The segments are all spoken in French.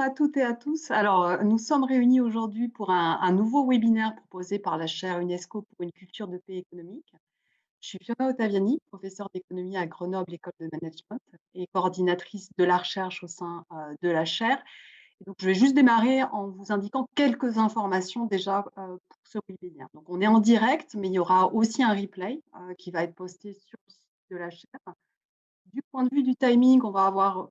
à toutes et à tous. Alors, nous sommes réunis aujourd'hui pour un nouveau webinaire proposé par la chaire UNESCO pour une culture de paix économique. Je suis Fiona Ottaviani, professeure d'économie à Grenoble École de Management et coordinatrice de la recherche au sein de la chaire. Et donc, je vais juste démarrer en vous indiquant quelques informations déjà pour ce webinaire. Donc, on est en direct, mais il y aura aussi un replay qui va être posté sur le site de la chaire. Du point de vue du timing, on va avoir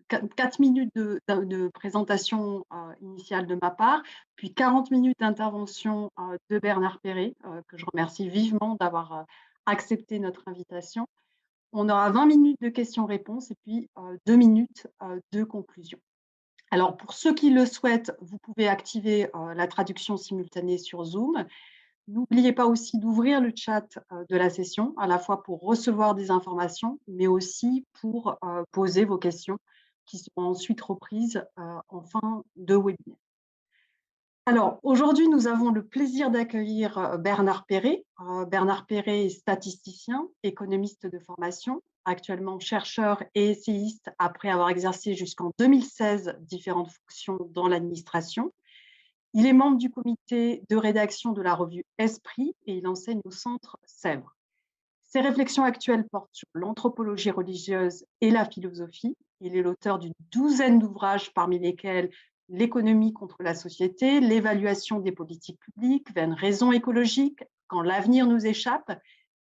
4 minutes de présentation initiale de ma part, puis 40 minutes d'intervention de Bernard Perret, que je remercie vivement d'avoir accepté notre invitation. On aura 20 minutes de questions-réponses et puis 2 minutes de conclusion. Alors, pour ceux qui le souhaitent, vous pouvez activer la traduction simultanée sur Zoom. N'oubliez pas aussi d'ouvrir le chat de la session, à la fois pour recevoir des informations, mais aussi pour poser vos questions qui seront ensuite reprises en fin de webinaire. Alors, aujourd'hui, nous avons le plaisir d'accueillir Bernard Perret. Bernard Perret est statisticien, économiste de formation, actuellement chercheur et essayiste après avoir exercé jusqu'en 2016 différentes fonctions dans l'administration. Il est membre du comité de rédaction de la revue Esprit et il enseigne au Centre Sèvres. Ses réflexions actuelles portent sur l'anthropologie religieuse et la philosophie. Il est l'auteur d'une douzaine d'ouvrages, parmi lesquels L'économie contre la société, l'évaluation des politiques publiques, vaines raisons écologiques, quand l'avenir nous échappe,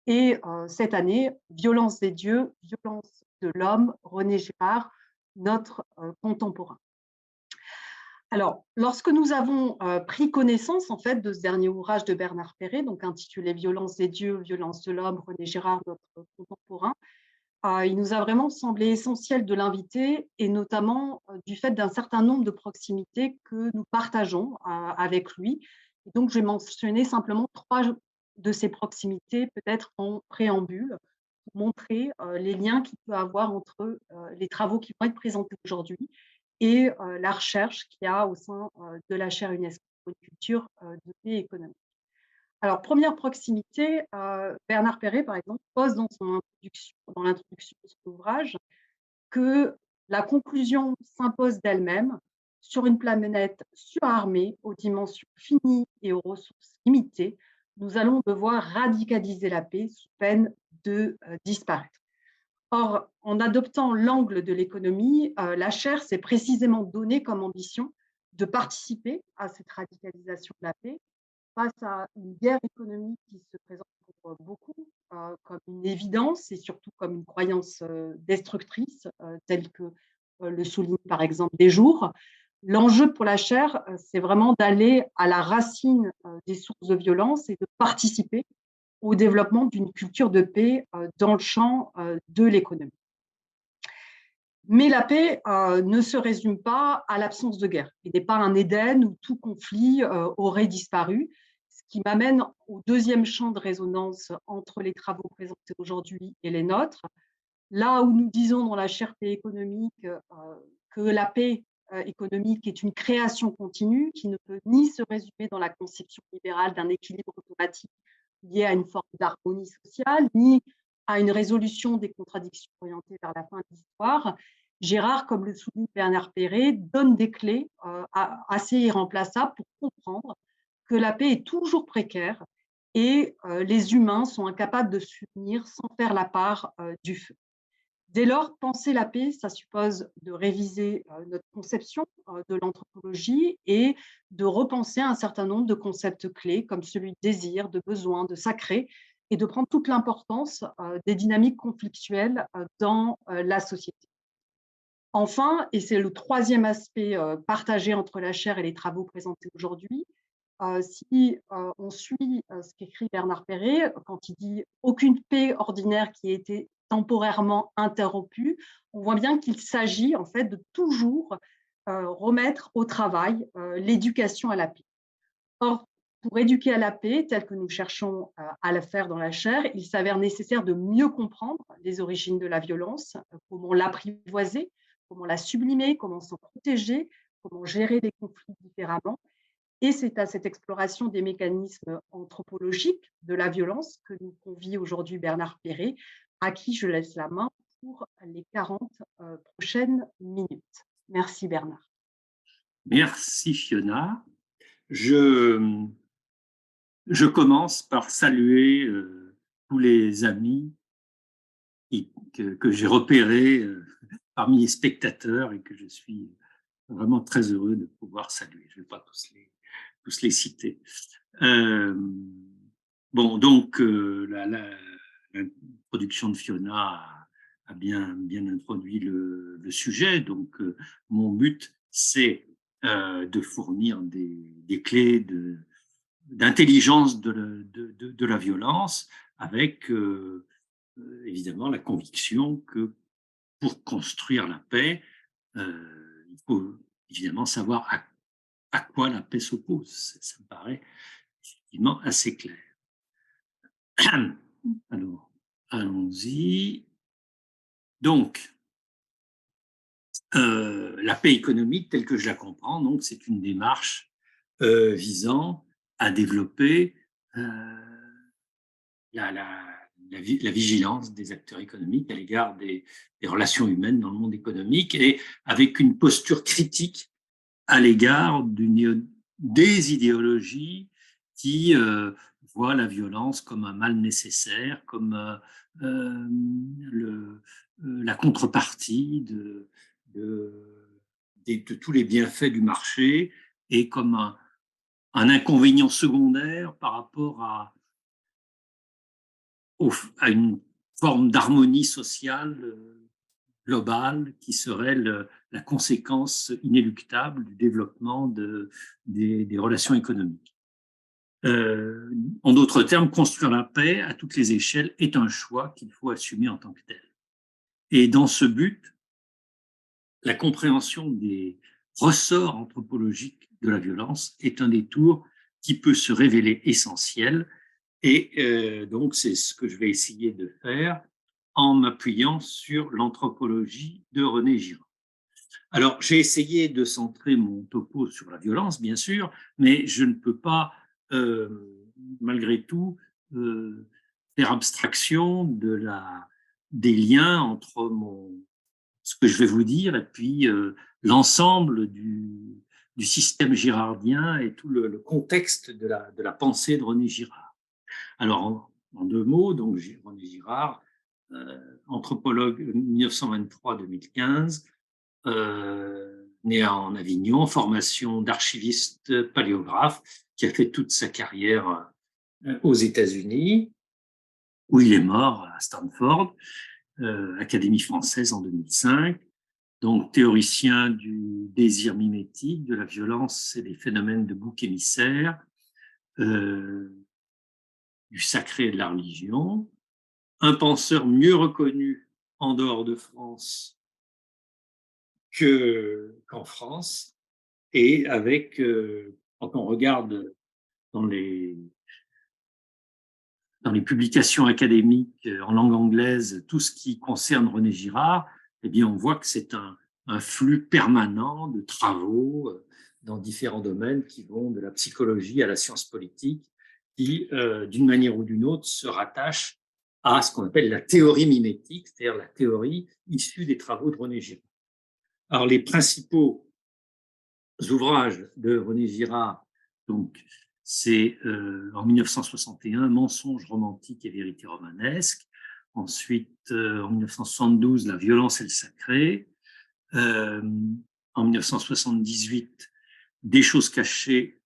et cette année, Violence des dieux, violence de l'homme, René Girard, notre contemporain. Alors, lorsque nous avons pris connaissance en fait de ce dernier ouvrage de Bernard Perret, donc intitulé Violence des dieux, violence de l'homme, René Girard, notre contemporain, il nous a vraiment semblé essentiel de l'inviter et notamment du fait d'un certain nombre de proximités que nous partageons avec lui. Et donc, je vais mentionner simplement 3 de ces proximités, peut-être en préambule, pour montrer les liens qu'il peut avoir entre les travaux qui vont être présentés aujourd'hui et la recherche qu'il y a au sein de la chaire UNESCO pour une culture de paix économique. Alors, première proximité, Bernard Perret, par exemple, pose dans l'introduction de son ouvrage que la conclusion s'impose d'elle-même sur une planète surarmée, aux dimensions finies et aux ressources limitées. Nous allons devoir radicaliser la paix sous peine de disparaître. Or, en adoptant l'angle de l'économie, la chaire s'est précisément donnée comme ambition de participer à cette radicalisation de la paix face à une guerre économique qui se présente pour beaucoup comme une évidence et surtout comme une croyance destructrice, telle que le souligne par exemple Desjours. L'enjeu pour la chaire, c'est vraiment d'aller à la racine des sources de violence et de participer au développement d'une culture de paix dans le champ de l'économie. Mais la paix ne se résume pas à l'absence de guerre. Il n'est pas un Éden où tout conflit aurait disparu, ce qui m'amène au deuxième champ de résonance entre les travaux présentés aujourd'hui et les nôtres. Là où nous disons dans la chaire paix économique que la paix économique est une création continue qui ne peut ni se résumer dans la conception libérale d'un équilibre automatique lié à une forme d'harmonie sociale, ni à une résolution des contradictions orientées vers la fin de l'histoire. Gérard, comme le souligne Bernard Perret, donne des clés assez irremplaçables pour comprendre que la paix est toujours précaire et les humains sont incapables de s'unir sans faire la part du feu. Dès lors, penser la paix, ça suppose de réviser notre conception de l'anthropologie et de repenser un certain nombre de concepts clés comme celui de désir, de besoin, de sacré, et de prendre toute l'importance des dynamiques conflictuelles dans la société. Enfin, et c'est le troisième aspect partagé entre la chaire et les travaux présentés aujourd'hui, si on suit ce qu'écrit Bernard Perret, quand il dit aucune paix ordinaire qui ait été temporairement interrompue, on voit bien qu'il s'agit en fait de toujours remettre au travail l'éducation à la paix. Or, pour éduquer à la paix, tel que nous cherchons à le faire dans la chaire, il s'avère nécessaire de mieux comprendre les origines de la violence, comment l'apprivoiser, comment la sublimer, comment s'en protéger, comment gérer les conflits différemment. Et c'est à cette exploration des mécanismes anthropologiques de la violence que nous convie aujourd'hui Bernard Perret, à qui je laisse la main pour les 40 prochaines minutes. Merci Bernard. Merci Fiona. Je, je commence par saluer tous les amis que j'ai repérés parmi les spectateurs et que je suis vraiment très heureux de pouvoir saluer. Je ne vais pas tous les citer. Euh, bon, donc la production de Fiona a bien introduit le sujet. Donc, mon but, c'est de fournir des clés d'intelligence de la violence avec évidemment la conviction que pour construire la paix, il faut évidemment savoir à quoi la paix s'oppose. Ça me paraît effectivement assez clair. Alors, allons-y. Donc, la paix économique, telle que je la comprends, donc c'est une démarche visant à développer la vigilance des acteurs économiques à l'égard des relations humaines dans le monde économique et avec une posture critique à l'égard des idéologies qui voient la violence comme un mal nécessaire, comme la contrepartie de tous les bienfaits du marché et comme un inconvénient secondaire par rapport à une forme d'harmonie sociale globale qui serait la conséquence inéluctable du développement des relations économiques. En d'autres termes, construire la paix à toutes les échelles est un choix qu'il faut assumer en tant que tel. Et dans ce but, la compréhension des ressorts anthropologiques de la violence est un détour qui peut se révéler essentiel. Et donc, c'est ce que je vais essayer de faire en m'appuyant sur l'anthropologie de René Girard. Alors, j'ai essayé de centrer mon topo sur la violence, bien sûr, mais je ne peux pas, malgré tout, faire abstraction des liens entre ce que je vais vous dire et puis l'ensemble du système girardien et tout le contexte de la pensée de René Girard. Alors, en deux mots, donc René Girard, anthropologue 1923-2015, né en Avignon, formation d'archiviste paléographe, qui a fait toute sa carrière aux États-Unis, où il est mort à Stanford, Académie française en 2005. Donc, théoricien du désir mimétique, de la violence et des phénomènes de bouc émissaire, du sacré et de la religion, un penseur mieux reconnu en dehors de France qu'en France, et avec, quand on regarde dans les, dans les publications académiques en langue anglaise tout ce qui concerne René Girard, eh bien, on voit que c'est un flux permanent de travaux dans différents domaines qui vont de la psychologie à la science politique, qui, d'une manière ou d'une autre, se rattachent à ce qu'on appelle la théorie mimétique, c'est-à-dire la théorie issue des travaux de René Girard. Alors, les principaux ouvrages de René Girard, donc, c'est en 1961, Mensonges romantiques et vérité romanesque. Ensuite, en 1972, La violence et le sacré. En 1978, Des choses cachées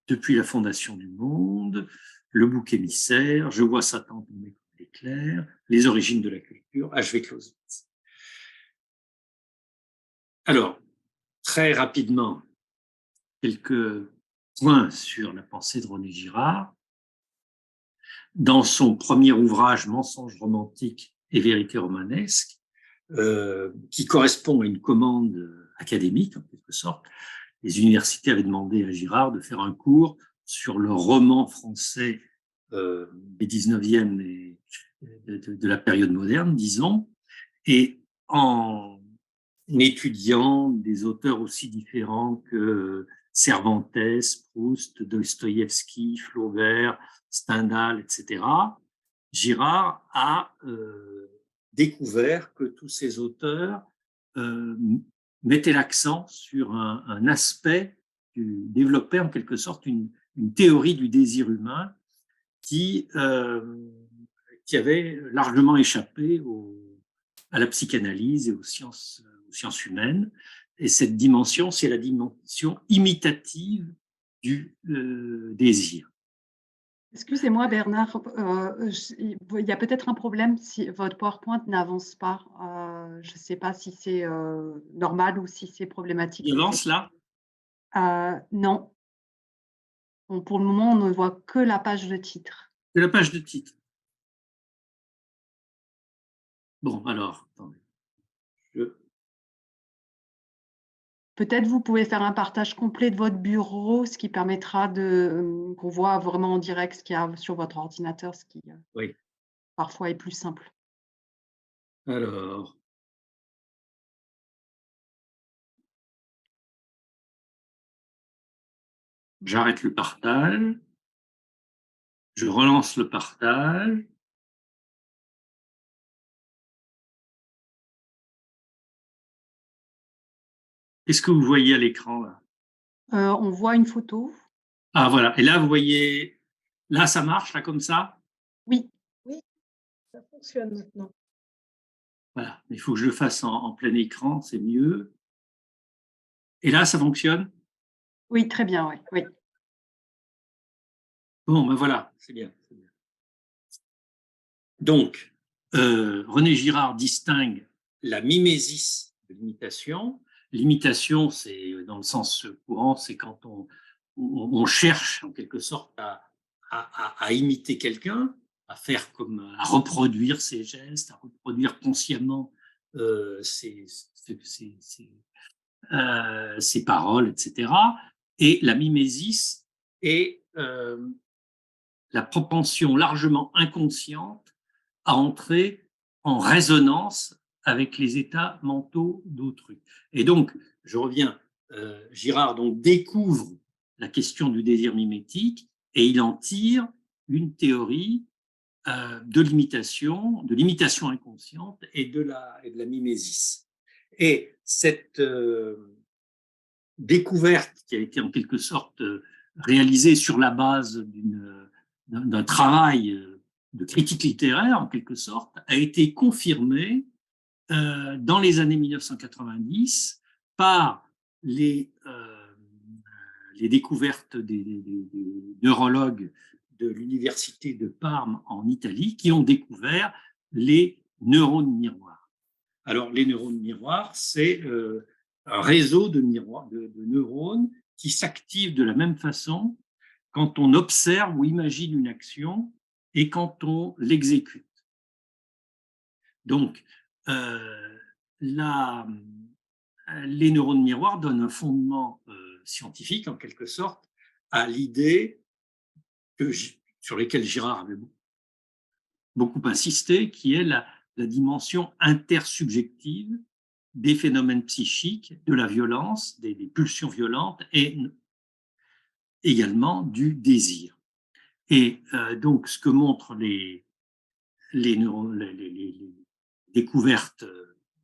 depuis la fondation du monde, Le bouc émissaire, Je vois Satan tomber comme l'éclair, Les origines de la culture, H.V. Clausewitz. Alors, très rapidement, quelques points sur la pensée de René Girard. Dans son premier ouvrage, Mensonges romantiques et vérité romanesque, qui correspond à une commande académique, en quelque sorte, les universités avaient demandé à Girard de faire un cours sur le roman français des 19e et de la période moderne, disons, et en étudiant des auteurs aussi différents que Cervantes, Proust, Dostoïevski, Flaubert, Stendhal, etc., Girard a découvert que tous ces auteurs mettait l'accent sur un aspect, développait en quelque sorte une théorie du désir humain qui avait largement échappé à la psychanalyse et aux sciences humaines. Et cette dimension, c'est la dimension imitative du désir. Excusez-moi Bernard, il y a peut-être un problème si votre PowerPoint n'avance pas. Je ne sais pas si c'est, normal ou si c'est problématique Il pour vous. avance là. Non, pour le moment, on ne voit que la page de titre. C'est la page de titre. Bon, alors, attendez. Peut-être vous pouvez faire un partage complet de votre bureau, ce qui permettra qu'on voit vraiment en direct ce qu'il y a sur votre ordinateur, ce qui, Oui. parfois est plus simple. Alors, j'arrête le partage. Je relance le partage. Qu'est-ce que vous voyez à l'écran là? On voit une photo. Ah voilà. Et là, vous voyez, là, ça marche, là, comme ça. Oui, Oui, ça fonctionne maintenant. Voilà. Il faut que je le fasse en plein écran, c'est mieux. Et là, ça fonctionne? oui, très bien, oui, oui. Bon, ben voilà, c'est bien. Donc, René Girard distingue la mimésis de l'imitation. L'imitation, c'est dans le sens courant, c'est quand on cherche en quelque sorte à imiter quelqu'un, à reproduire ses gestes, à reproduire consciemment ses paroles, etc. Et la mimésis est la propension largement inconsciente à entrer en résonance avec les états mentaux d'autrui. Et donc, je reviens, Girard donc découvre la question du désir mimétique et il en tire une théorie de l'imitation inconsciente et de la mimésis. Et cette découverte qui a été en quelque sorte réalisée sur la base d'un travail de critique littéraire, en quelque sorte, a été confirmée dans les années 1990 par les découvertes des neurologues de l'université de Parme en Italie qui ont découvert les neurones miroirs. Alors, les neurones miroirs, c'est un réseau de neurones qui s'activent de la même façon quand on observe ou imagine une action et quand on l'exécute. Donc, les neurones miroirs donnent un fondement scientifique, en quelque sorte, à l'idée sur laquelle Girard avait beaucoup insisté, qui est la dimension intersubjective des phénomènes psychiques, de la violence, des pulsions violentes et également du désir. Et donc, ce que montrent les découvertes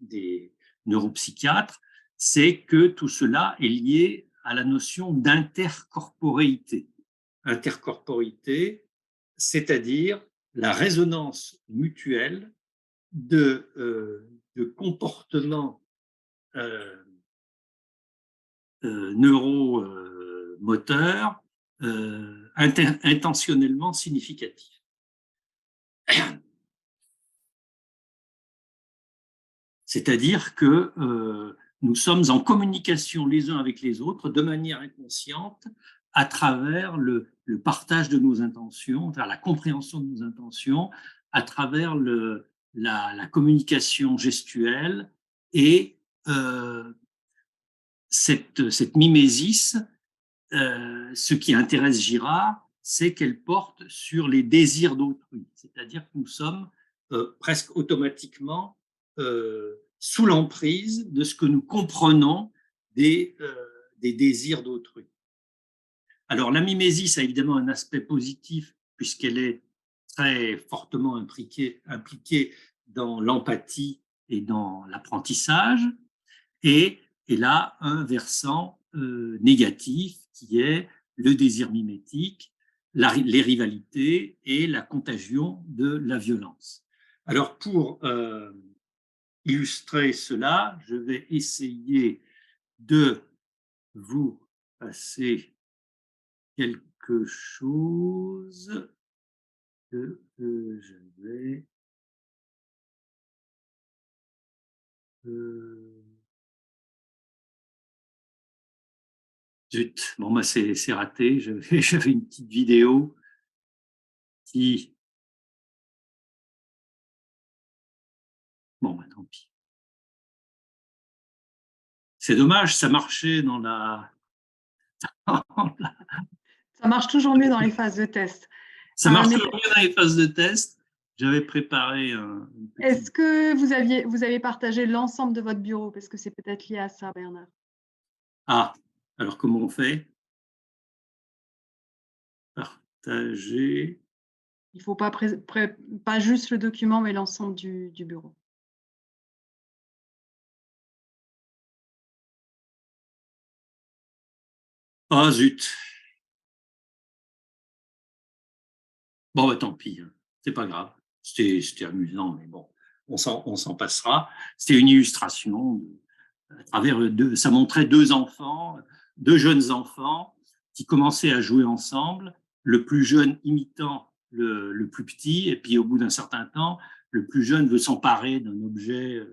des neuropsychiatres, c'est que tout cela est lié à la notion d'intercorporéité. Intercorporéité, c'est-à-dire la résonance mutuelle de comportements neuromoteurs intentionnellement significatifs. C'est-à-dire que nous sommes en communication les uns avec les autres de manière inconsciente à travers le partage de nos intentions, à travers la compréhension de nos intentions, à travers la communication gestuelle et cette mimésis, ce qui intéresse Girard, c'est qu'elle porte sur les désirs d'autrui. C'est-à-dire que nous sommes presque automatiquement sous l'emprise de ce que nous comprenons des désirs d'autrui. Alors, la mimésis a évidemment un aspect positif puisqu'elle est très fortement impliquée dans l'empathie et dans l'apprentissage. Et et là, un versant négatif qui est le désir mimétique, les rivalités et la contagion de la violence. Alors, pour illustrer cela, je vais essayer de vous passer quelque chose que je vais... Zut, bon, bah c'est raté. J'avais une petite vidéo qui... Bon, bah, tant pis. C'est dommage, ça marchait dans la... Ça marche toujours mieux dans les phases de test. Ça marche toujours mieux dans les phases de test. J'avais préparé un... Est-ce que vous avez partagé l'ensemble de votre bureau? Parce que c'est peut-être lié à ça, Bernard. Ah, alors comment on fait? Partager. Il ne faut pas juste le document, mais l'ensemble du bureau. Ah, zut. Bon, bah, tant pis, hein. C'est pas grave. C'était amusant, mais bon, on s'en passera. C'était une illustration à travers ça montrait deux jeunes enfants qui commençaient à jouer ensemble, le plus jeune imitant le plus petit, et puis au bout d'un certain temps, le plus jeune veut s'emparer d'un objet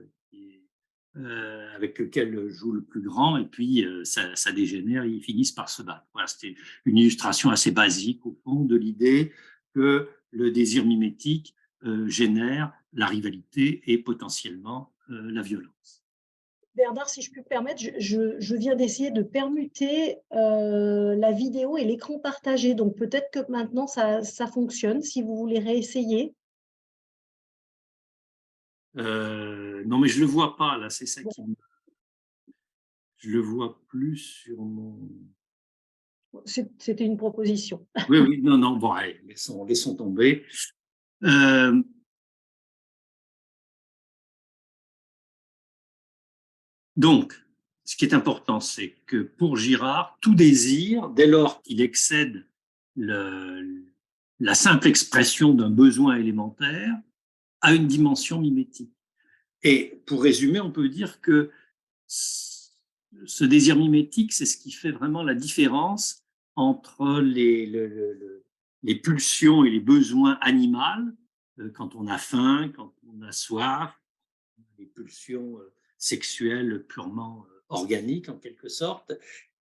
avec lequel joue le plus grand, et puis ça dégénère, et ils finissent par se battre. Voilà, c'était une illustration assez basique, au fond, de l'idée que le désir mimétique génère la rivalité et potentiellement la violence. Bernard, si je puis me permettre, je viens d'essayer de permuter la vidéo et l'écran partagé. Donc, peut-être que maintenant, ça fonctionne, si vous voulez réessayer. Non, mais je ne le vois pas, là, c'est ça qui me... Je ne le vois plus sur mon... C'était une proposition. Oui, oui, non, bon, allez, laissons tomber. Donc, ce qui est important, c'est que pour Girard, tout désir, dès lors qu'il excède la simple expression d'un besoin élémentaire, a une dimension mimétique. Et pour résumer, on peut dire que ce désir mimétique, c'est ce qui fait vraiment la différence entre les pulsions et les besoins animaux, quand on a faim, quand on a soif, les pulsions sexuelles purement organiques en quelque sorte,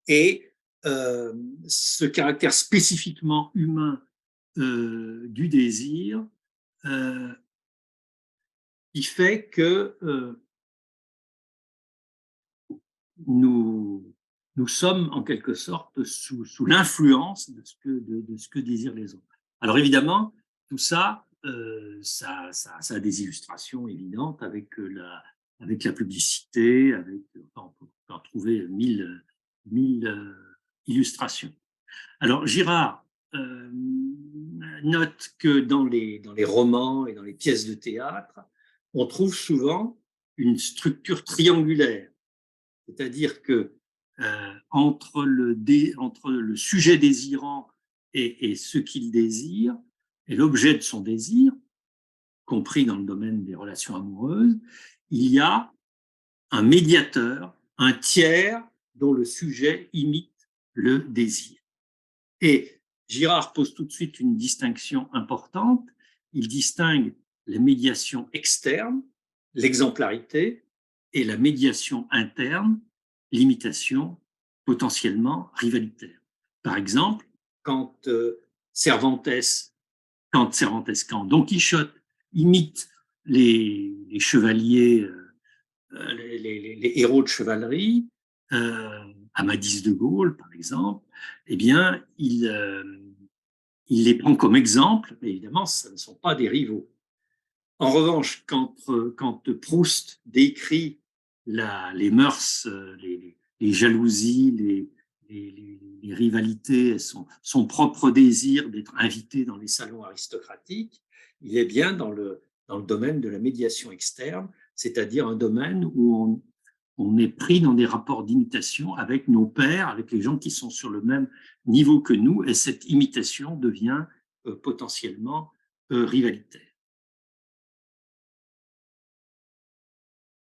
et ce caractère spécifiquement humain du désir qui fait que nous sommes en quelque sorte sous l'influence de ce que désirent les autres. Alors évidemment, tout ça, ça a des illustrations évidentes avec la publicité, on peut en trouver mille illustrations. Alors Girard note que dans les romans et dans les pièces de théâtre, on trouve souvent une structure triangulaire. C'est-à-dire que entre le sujet désirant et ce qu'il désire, et l'objet de son désir, compris dans le domaine des relations amoureuses, il y a un médiateur, un tiers dont le sujet imite le désir. Et Girard pose tout de suite une distinction importante. Il distingue la médiation externe, l'exemplarité, et la médiation interne, l'imitation potentiellement rivalitaire. Par exemple, quand Don Quichotte imite les chevaliers, les héros de chevalerie, Amadis de Gaulle, par exemple, eh bien, il les prend comme exemple, mais évidemment, ce ne sont pas des rivaux. En revanche, quand Proust décrit les mœurs, les jalousies, les rivalités, son propre désir d'être invité dans les salons aristocratiques, il est bien dans le domaine de la médiation externe, c'est-à-dire un domaine où on est pris dans des rapports d'imitation avec nos pairs, avec les gens qui sont sur le même niveau que nous, et cette imitation devient potentiellement rivalitaire.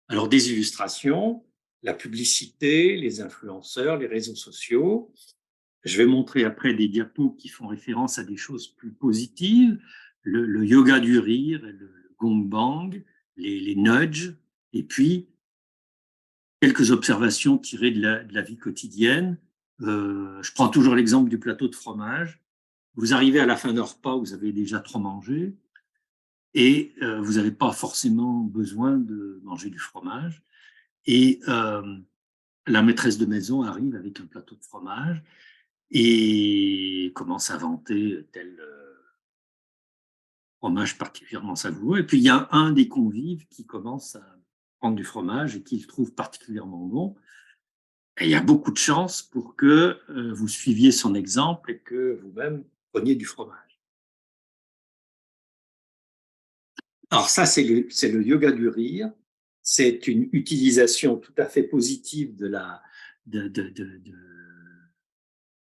Alors, des illustrations, la publicité, les influenceurs, les réseaux sociaux. Je vais montrer après des diapos qui font référence à des choses plus positives, le yoga du rire, le gangbang, les nudges, et puis quelques observations tirées de la vie quotidienne. Je prends toujours l'exemple du plateau de fromage. Vous arrivez à la fin d'un repas, vous avez déjà trop mangé, et vous n'avez pas forcément besoin de manger du fromage. Et la maîtresse de maison arrive avec un plateau de fromage et commence à vanter tel fromage particulièrement savoureux. Et puis, il y a un des convives qui commence à prendre du fromage et qu'il trouve particulièrement bon. Et il y a beaucoup de chances pour que vous suiviez son exemple et que vous-même preniez du fromage. Alors ça, c'est le yoga du rire. C'est une utilisation tout à fait positive de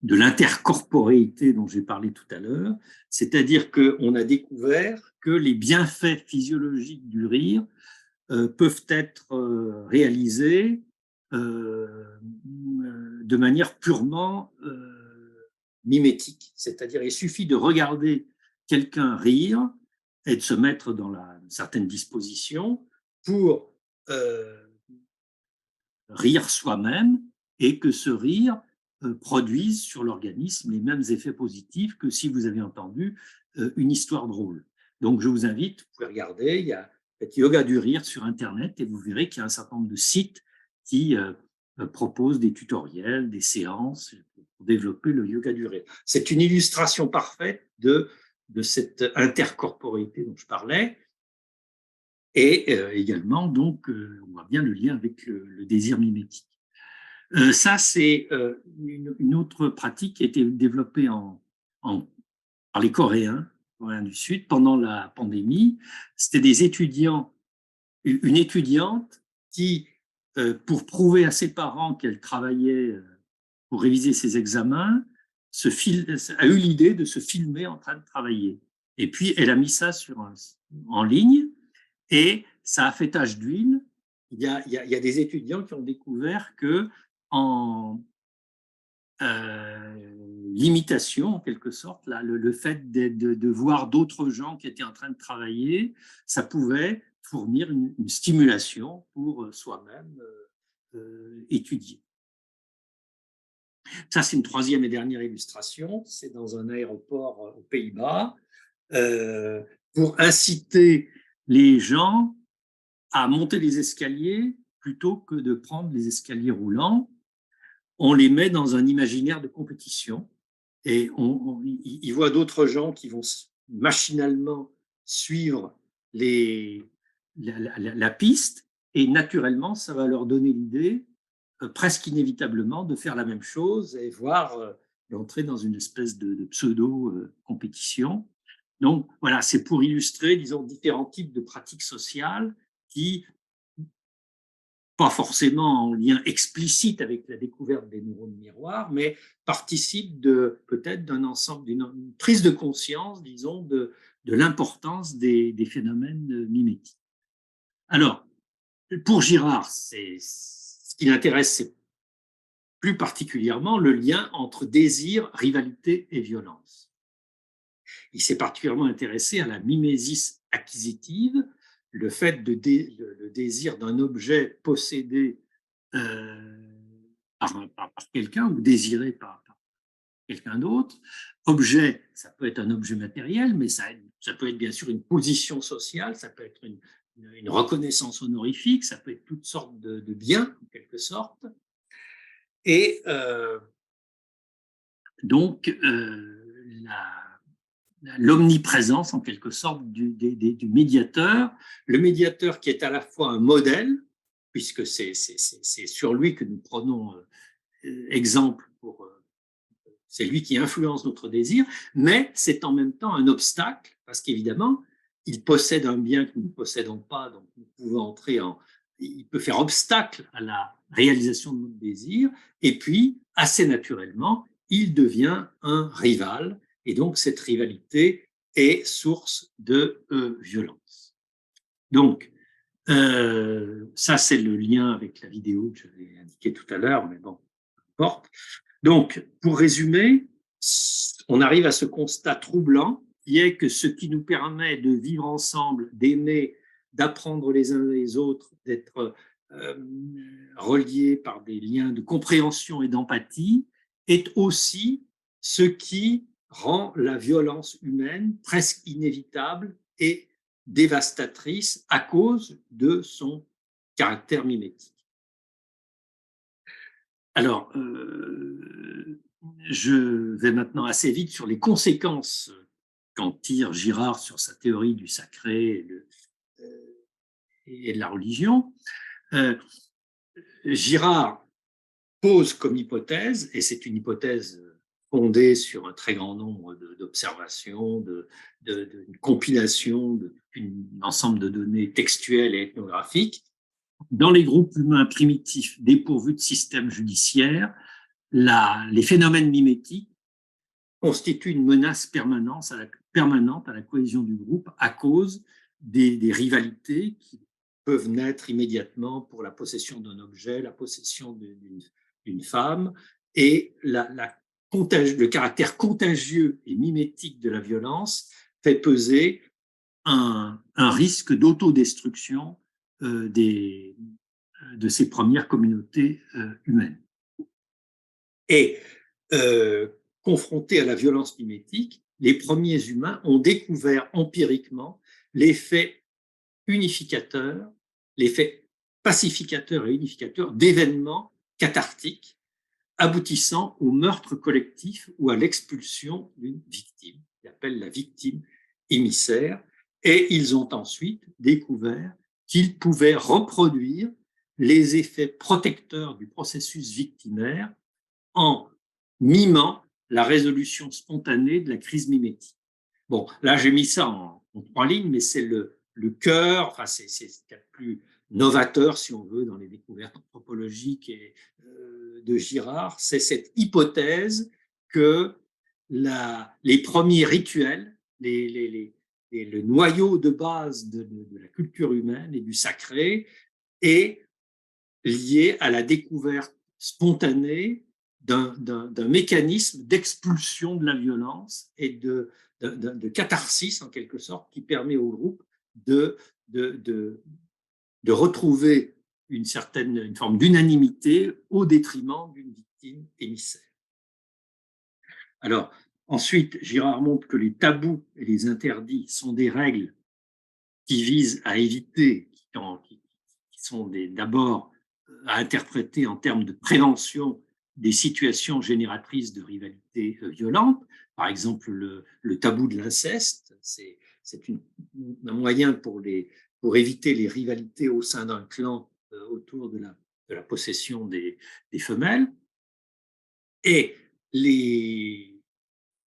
l'intercorporéité dont j'ai parlé tout à l'heure. C'est-à-dire qu'on a découvert que les bienfaits physiologiques du rire peuvent être réalisés de manière purement mimétique. C'est-à-dire il suffit de regarder quelqu'un rire et de se mettre dans une certaine disposition pour rire soi-même, et que ce rire produise sur l'organisme les mêmes effets positifs que si vous avez entendu une histoire drôle. Donc je vous invite, vous pouvez regarder, il y a yoga du rire sur Internet et vous verrez qu'il y a un certain nombre de sites qui proposent des tutoriels, des séances pour développer le yoga du rire. C'est une illustration parfaite de cette intercorporéité dont je parlais, et également, donc, on voit bien le lien avec le désir mimétique. Ça, c'est une autre pratique qui a été développée par les Coréens du Sud pendant la pandémie. C'était des étudiants, une étudiante qui, pour prouver à ses parents qu'elle travaillait pour réviser ses examens, a eu l'idée de se filmer en train de travailler. Et puis, elle a mis ça en ligne, et ça a fait tache d'huile. Il y a des étudiants qui ont découvert que en l'imitation, en quelque sorte, là, le fait de voir d'autres gens qui étaient en train de travailler, ça pouvait fournir une stimulation pour soi-même étudier. Ça, c'est une troisième et dernière illustration. C'est dans un aéroport aux Pays-Bas pour inciter les gens à monter les escaliers plutôt que de prendre les escaliers roulants. On les met dans un imaginaire de compétition et ils voient d'autres gens qui vont machinalement suivre la piste, et naturellement, ça va leur donner l'idée, presque inévitablement, de faire la même chose et voire d'entrer dans une espèce de pseudo-compétition. Donc voilà, c'est pour illustrer, disons, différents types de pratiques sociales qui, pas forcément en lien explicite avec la découverte des neurones miroirs, mais participent peut-être d'un ensemble, d'une prise de conscience, disons, de l'importance des phénomènes mimétiques. Alors, pour Girard, ce qui l'intéresse, c'est plus particulièrement le lien entre désir, rivalité et violence. Il s'est particulièrement intéressé à la mimésis acquisitive, le fait le désir d'un objet possédé par quelqu'un ou désiré par quelqu'un d'autre. Objet, ça peut être un objet matériel, mais ça peut être bien sûr une position sociale, ça peut être une reconnaissance honorifique, ça peut être toutes sortes de biens, en quelque sorte. Et donc, l'omniprésence, en quelque sorte, du médiateur, le médiateur qui est à la fois un modèle, puisque c'est sur lui que nous prenons exemple, c'est lui qui influence notre désir, mais c'est en même temps un obstacle, parce qu'évidemment, il possède un bien que nous ne possédons pas, donc nous pouvons entrer il peut faire obstacle à la réalisation de notre désir, et puis, assez naturellement, il devient un rival, et donc cette rivalité est source de violence. Donc, ça, c'est le lien avec la vidéo que j'avais indiqué tout à l'heure, mais bon, peu importe. Donc, pour résumer, on arrive à ce constat troublant qui est que ce qui nous permet de vivre ensemble, d'aimer, d'apprendre les uns les autres, d'être reliés par des liens de compréhension et d'empathie, est aussi ce qui rend la violence humaine presque inévitable et dévastatrice à cause de son caractère mimétique. Alors, je vais maintenant assez vite sur les conséquences qu'en tire Girard sur sa théorie du sacré et de la religion. Girard pose comme hypothèse, et c'est une hypothèse fondée sur un très grand nombre d'observations, d'une compilation d'un ensemble de données textuelles et ethnographiques, dans les groupes humains primitifs dépourvus de système judiciaire, les phénomènes mimétiques constituent une menace permanente à la cohésion du groupe à cause des rivalités qui peuvent naître immédiatement pour la possession d'un objet, la possession d'une femme, et le caractère contagieux et mimétique de la violence fait peser un risque d'autodestruction de ces premières communautés humaines. Et confrontés à la violence mimétique, les premiers humains ont découvert empiriquement l'effet unificateur, l'effet pacificateur et unificateur d'événements cathartiques aboutissant au meurtre collectif ou à l'expulsion d'une victime, qu'ils appellent la victime émissaire, et ils ont ensuite découvert qu'ils pouvaient reproduire les effets protecteurs du processus victimaire en mimant la résolution spontanée de la crise mimétique. Bon, là, j'ai mis ça en 3 lignes, mais c'est le cœur, enfin, c'est ce qu'il y a de plus novateur, si on veut, dans les découvertes anthropologiques et de Girard, c'est cette hypothèse que les premiers rituels, le noyau de base de la culture humaine et du sacré est lié à la découverte spontanée d'un mécanisme d'expulsion de la violence et de catharsis, en quelque sorte, qui permet au groupe de retrouver une forme d'unanimité au détriment d'une victime émissaire. Alors, ensuite, Girard montre que les tabous et les interdits sont des règles qui visent à éviter, qui sont d'abord à interpréter en termes de prévention des situations génératrices de rivalités violentes. Par exemple, le tabou de l'inceste, c'est un moyen pour éviter les rivalités au sein d'un clan autour de la possession des femelles. Et les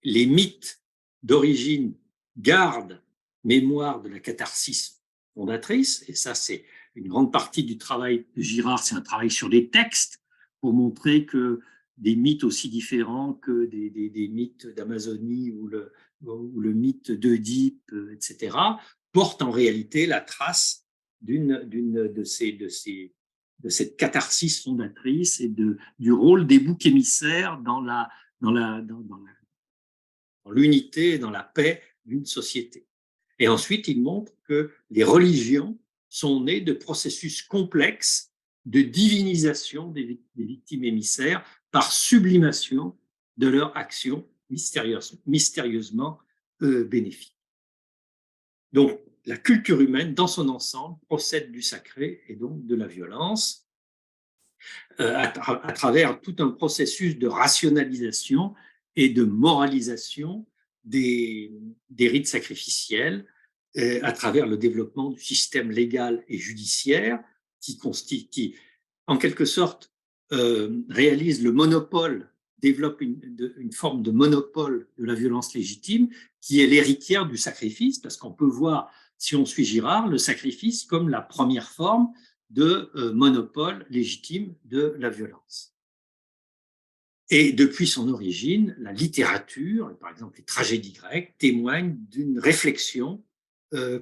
mythes d'origine gardent mémoire de la catharsis fondatrice, et ça, c'est une grande partie du travail de Girard, c'est un travail sur les textes pour montrer que des mythes aussi différents que des mythes d'Amazonie ou le mythe d'Oedipe, etc., portent en réalité la trace de cette catharsis fondatrice et du rôle des boucs émissaires dans l'unité et dans la paix d'une société. Et ensuite, il montre que les religions sont nées de processus complexes de divinisation des victimes émissaires par sublimation de leur action mystérieusement bénéfique. Donc, la culture humaine, dans son ensemble, procède du sacré et donc de la violence à travers tout un processus de rationalisation et de moralisation des rites sacrificiels, à travers le développement du système légal et judiciaire qui, en quelque sorte, réalise le monopole, développe une forme de monopole de la violence légitime qui est l'héritière du sacrifice, parce qu'on peut voir, si on suit Girard, le sacrifice comme la première forme de monopole légitime de la violence. Et depuis son origine, la littérature, et par exemple les tragédies grecques, témoignent d'une réflexion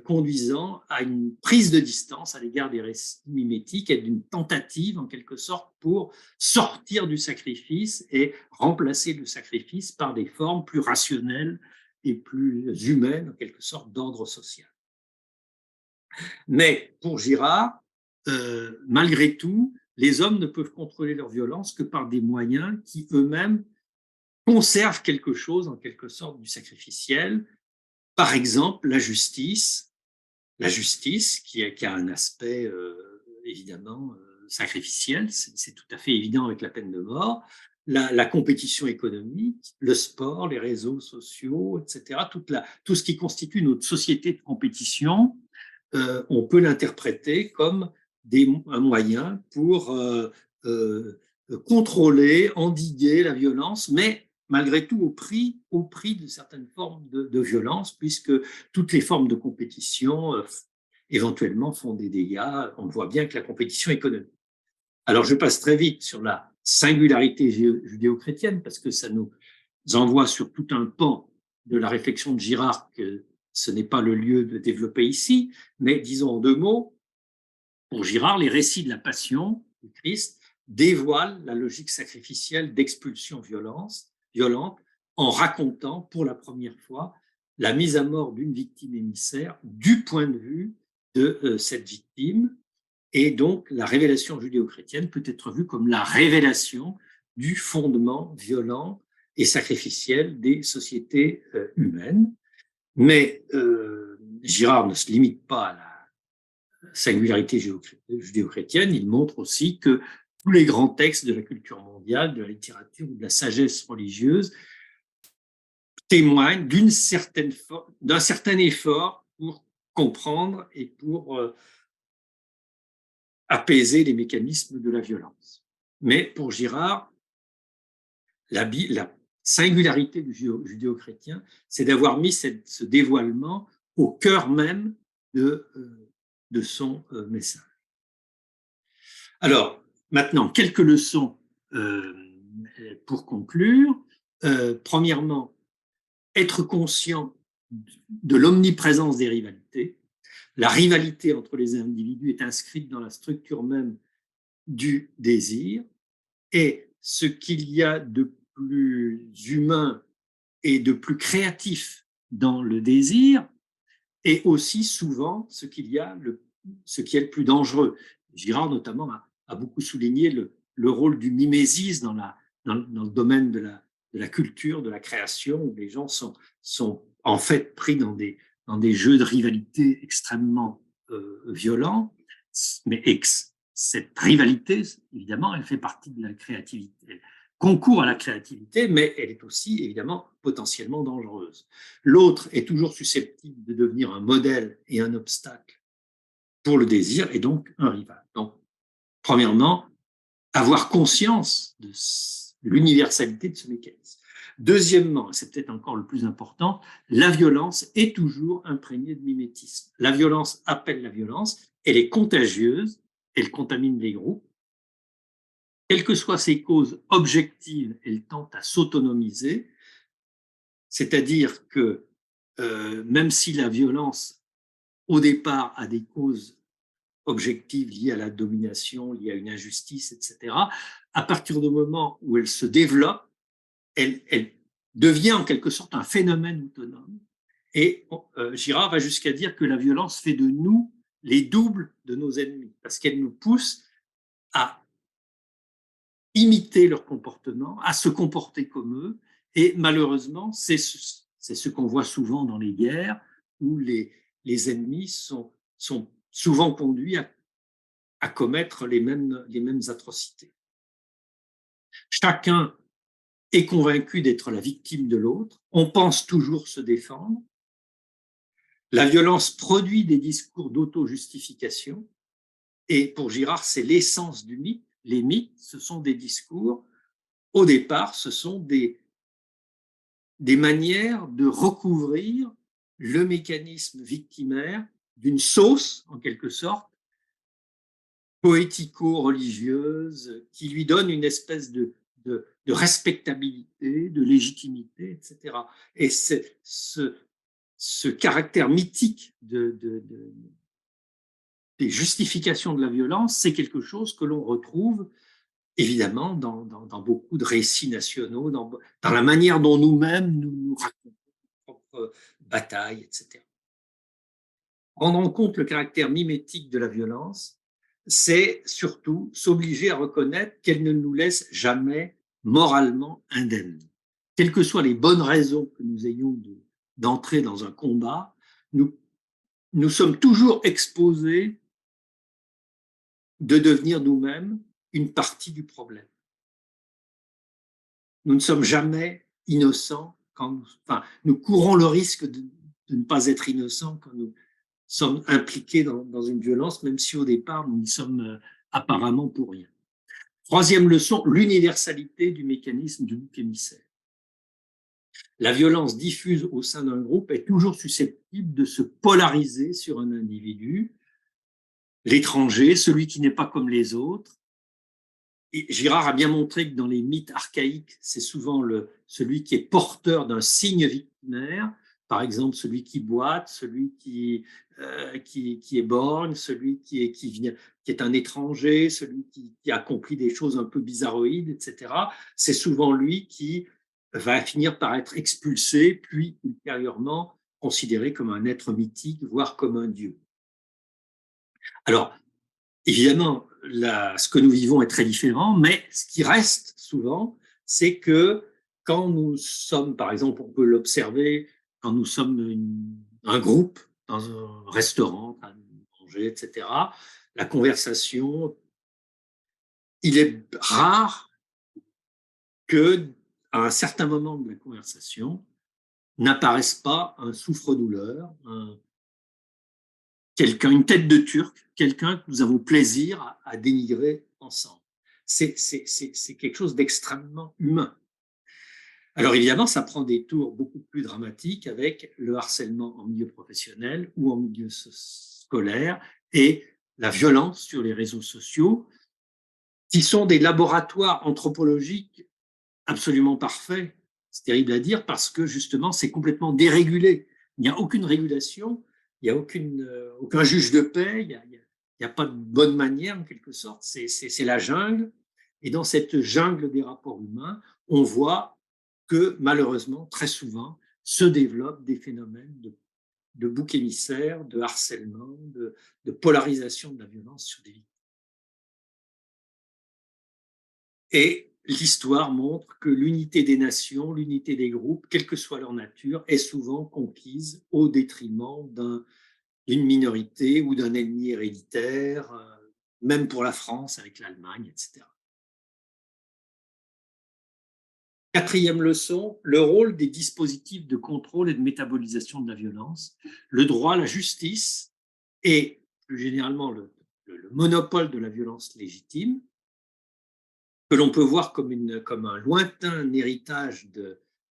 conduisant à une prise de distance à l'égard des récits mimétiques et d'une tentative, en quelque sorte, pour sortir du sacrifice et remplacer le sacrifice par des formes plus rationnelles et plus humaines, en quelque sorte, d'ordre social. Mais pour Girard, malgré tout, les hommes ne peuvent contrôler leur violence que par des moyens qui eux-mêmes conservent quelque chose, en quelque sorte, du sacrificiel. Par exemple, la justice qui a un aspect évidemment sacrificiel, c'est tout à fait évident avec la peine de mort, la compétition économique, le sport, les réseaux sociaux, etc., tout ce qui constitue notre société de compétition, on peut l'interpréter comme un moyen pour contrôler, endiguer la violence, mais malgré tout au prix de certaines formes de violence, puisque toutes les formes de compétition éventuellement font des dégâts. On voit bien que la compétition économique. Alors je passe très vite sur la singularité judéo-chrétienne, parce que ça nous envoie sur tout un pan de la réflexion de Girard que ce n'est pas le lieu de développer ici, mais disons en deux mots, pour Girard, les récits de la passion du Christ dévoilent la logique sacrificielle d'expulsion violente en racontant pour la première fois la mise à mort d'une victime émissaire du point de vue de cette victime. Et donc, la révélation judéo-chrétienne peut être vue comme la révélation du fondement violent et sacrificiel des sociétés humaines. Mais Girard ne se limite pas à la singularité judéo-chrétienne, il montre aussi que tous les grands textes de la culture mondiale, de la littérature ou de la sagesse religieuse témoignent d'un certain effort pour comprendre et pour apaiser les mécanismes de la violence. Mais pour Girard, la singularité du judéo-chrétien, c'est d'avoir mis ce dévoilement au cœur même de son message. Alors, maintenant, quelques leçons pour conclure. Premièrement, être conscient de l'omniprésence des rivalités. La rivalité entre les individus est inscrite dans la structure même du désir, et ce qu'il y a de plus humain et de plus créatif dans le désir est aussi souvent ce qui est le plus dangereux. Girard notamment a beaucoup souligné le rôle du mimésis dans le domaine de la culture, de la création, où les gens sont en fait pris dans des jeux de rivalité extrêmement violents, mais cette rivalité, évidemment, elle fait partie de la créativité. Elle concourt à la créativité, mais elle est aussi, évidemment, potentiellement dangereuse. L'autre est toujours susceptible de devenir un modèle et un obstacle pour le désir, et donc un rival. Donc, premièrement, avoir conscience de l'universalité de ce mécanisme. Deuxièmement, c'est peut-être encore le plus important, la violence est toujours imprégnée de mimétisme. La violence appelle la violence, elle est contagieuse, elle contamine les groupes. Quelles que soient ses causes objectives, elle tente à s'autonomiser, c'est-à-dire que même si la violence, au départ, a des causes objectives liées à la domination, liées à une injustice, etc., à partir du moment où elle se développe, elle devient en quelque sorte un phénomène autonome. Et Girard va jusqu'à dire que la violence fait de nous les doubles de nos ennemis, parce qu'elle nous pousse à imiter leur comportement, à se comporter comme eux. Et malheureusement, c'est ce qu'on voit souvent dans les guerres, où les ennemis sont souvent conduits à commettre les mêmes atrocités. Chacun est convaincu d'être la victime de l'autre, on pense toujours se défendre. La violence produit des discours d'auto-justification, et pour Girard, c'est l'essence du mythe. Les mythes, ce sont des discours, au départ, ce sont des manières de recouvrir le mécanisme victimaire d'une sauce, en quelque sorte, poético-religieuse qui lui donne une espèce de respectabilité, de légitimité, etc. Et ce caractère mythique des justifications de la violence, c'est quelque chose que l'on retrouve évidemment dans beaucoup de récits nationaux, dans la manière dont nous-mêmes nous racontons nos propres batailles, etc. Prendre en compte le caractère mimétique de la violence, c'est surtout s'obliger à reconnaître qu'elle ne nous laisse jamais moralement indemnes. Quelles que soient les bonnes raisons que nous ayons d'entrer dans un combat, nous sommes toujours exposés de devenir nous-mêmes une partie du problème. Nous ne sommes jamais innocents nous courons le risque de ne pas être innocents quand nous sommes impliqués dans une violence, même si au départ nous n'y sommes apparemment pour rien. Troisième leçon, l'universalité du mécanisme du bouc émissaire. La violence diffuse au sein d'un groupe est toujours susceptible de se polariser sur un individu, l'étranger, celui qui n'est pas comme les autres. Et Girard a bien montré que dans les mythes archaïques, c'est souvent celui qui est porteur d'un signe victimaire, par exemple celui qui boite, celui qui est borgne, celui qui est un étranger, celui qui accomplit des choses un peu bizarroïdes, etc. C'est souvent lui qui va finir par être expulsé, puis ultérieurement considéré comme un être mythique, voire comme un dieu. Alors, évidemment, ce que nous vivons est très différent, mais ce qui reste souvent, c'est que quand nous sommes, par exemple, on peut l'observer, quand nous sommes un groupe dans un restaurant, à manger, etc., la conversation, il est rare que, à un certain moment de la conversation, n'apparaisse pas un souffre-douleur, une tête de Turc, quelqu'un que nous avons plaisir à dénigrer ensemble. C'est quelque chose d'extrêmement humain. Alors évidemment, ça prend des tours beaucoup plus dramatiques avec le harcèlement en milieu professionnel ou en milieu scolaire et la violence sur les réseaux sociaux, qui sont des laboratoires anthropologiques absolument parfaits. C'est terrible à dire parce que justement, c'est complètement dérégulé. Il n'y a aucune régulation, il n'y a aucun juge de paix, il n'y a pas de bonne manière en quelque sorte, c'est la jungle. Et dans cette jungle des rapports humains, on voit que malheureusement, très souvent, se développent des phénomènes de bouc émissaire, de harcèlement, de polarisation de la violence sur des victimes. Et l'histoire montre que l'unité des nations, l'unité des groupes, quelle que soit leur nature, est souvent conquise au détriment d'une minorité ou d'un ennemi héréditaire, même pour la France avec l'Allemagne, etc. Quatrième leçon, le rôle des dispositifs de contrôle et de métabolisation de la violence, le droit, la justice et plus généralement le monopole de la violence légitime, que l'on peut voir comme un lointain héritage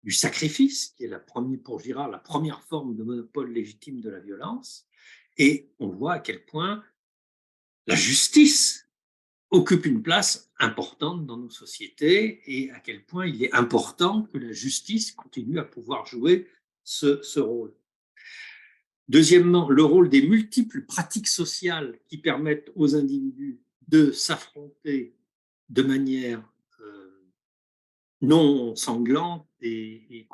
du sacrifice, qui est pour Girard la première forme de monopole légitime de la violence. Et on voit à quel point la justice occupe une place importante dans nos sociétés et à quel point il est important que la justice continue à pouvoir jouer ce rôle. Deuxièmement, le rôle des multiples pratiques sociales qui permettent aux individus de s'affronter de manière non sanglante et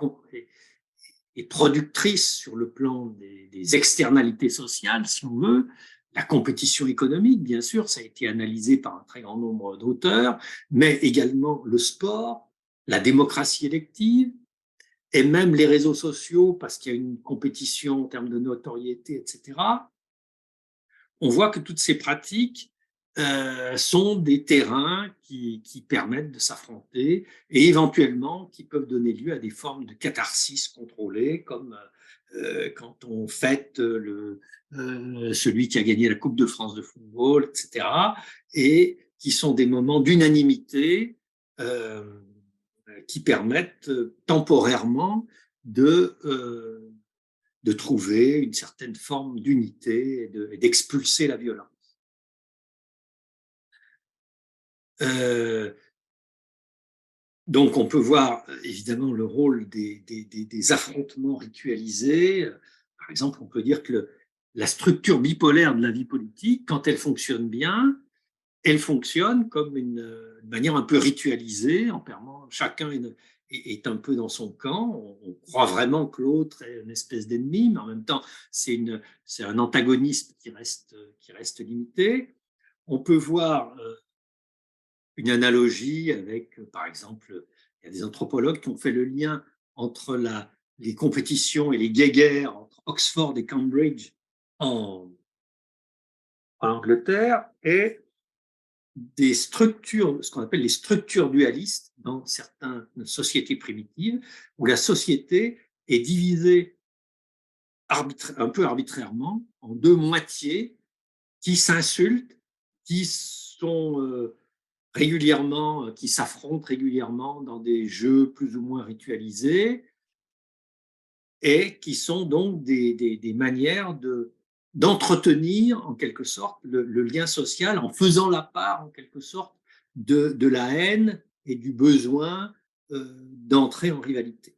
productrice sur le plan des externalités sociales, si on veut. La compétition économique, bien sûr, ça a été analysé par un très grand nombre d'auteurs, mais également le sport, la démocratie élective, et même les réseaux sociaux, parce qu'il y a une compétition en termes de notoriété, etc. On voit que toutes ces pratiques sont des terrains qui permettent de s'affronter et éventuellement qui peuvent donner lieu à des formes de catharsis contrôlées, comme quand on fête celui qui a gagné la Coupe de France de football, etc. Et qui sont des moments d'unanimité qui permettent temporairement de trouver une certaine forme d'unité et d'expulser la violence. Euh, donc, on peut voir évidemment le rôle des affrontements ritualisés. Par exemple, on peut dire que la structure bipolaire de la vie politique, quand elle fonctionne bien, elle fonctionne comme une manière un peu ritualisée, en permanence. Chacun est un peu dans son camp. On croit vraiment que l'autre est une espèce d'ennemi, mais en même temps, c'est un antagonisme qui reste limité. On peut voir une analogie avec, par exemple, il y a des anthropologues qui ont fait le lien entre les compétitions et les guéguerres entre Oxford et Cambridge en, en Angleterre et des structures, ce qu'on appelle les structures dualistes dans certaines sociétés primitives, où la société est divisée un peu arbitrairement en deux moitiés qui s'insultent, qui sont régulièrement, qui s'affrontent régulièrement dans des jeux plus ou moins ritualisés et qui sont donc des manières d'entretenir en quelque sorte le lien social en faisant la part en quelque sorte de la haine et du besoin d'entrer en rivalité.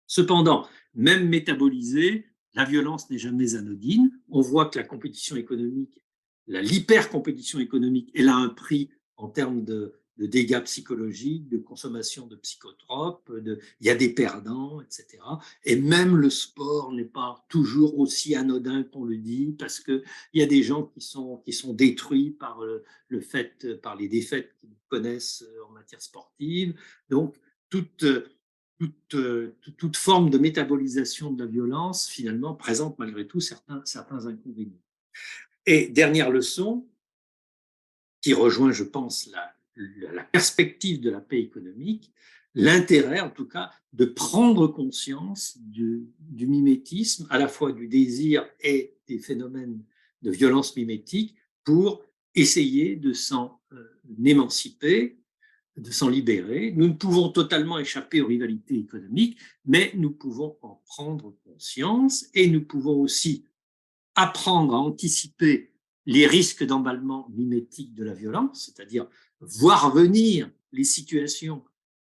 Cependant, même métabolisée, la violence n'est jamais anodine. On voit que la compétition économique, l'hyper-compétition économique, elle a un prix en termes de dégâts psychologiques, de consommation de psychotropes, il y a des perdants, etc. Et même le sport n'est pas toujours aussi anodin qu'on le dit, parce qu'il y a des gens qui sont détruits par par les défaites qu'ils connaissent en matière sportive. Donc, toute toute forme de métabolisation de la violence, finalement, présente malgré tout certains inconvénients. Et dernière leçon, qui rejoint, je pense, la perspective de la paix économique, l'intérêt, en tout cas, de prendre conscience du mimétisme, à la fois du désir et des phénomènes de violence mimétique, pour essayer de s'en émanciper, de s'en libérer. Nous ne pouvons totalement échapper aux rivalités économiques, mais nous pouvons en prendre conscience et nous pouvons aussi apprendre à anticiper les risques d'emballement mimétique de la violence, c'est-à-dire voir venir les situations